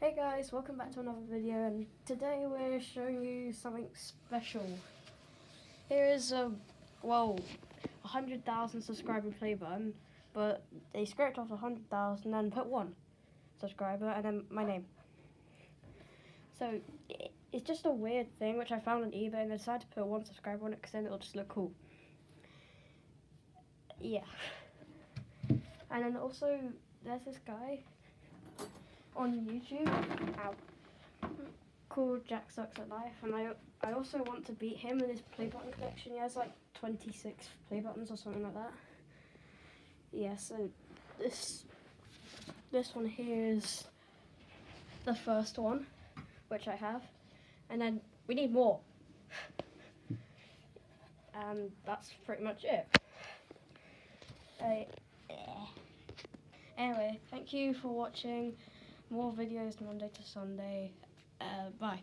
Hey guys, welcome back to another video, and today we're showing you something special. Here is a 100,000 subscriber play button, but they scraped off 100,000 and put 1 subscriber and then my name. So it's just a weird thing which I found on eBay, and I decided to put 1 subscriber on it because then it'll just look cool. Yeah. And then also there's this guy on YouTube called Jack Sucks at Life, and I also want to beat him in his play button collection. He has like 26 play buttons or something like that. Yeah, so this one here is the first one, which I have, and then we need more. And that's pretty much it. Anyway, thank you for watching. More videos Monday to Sunday. Bye.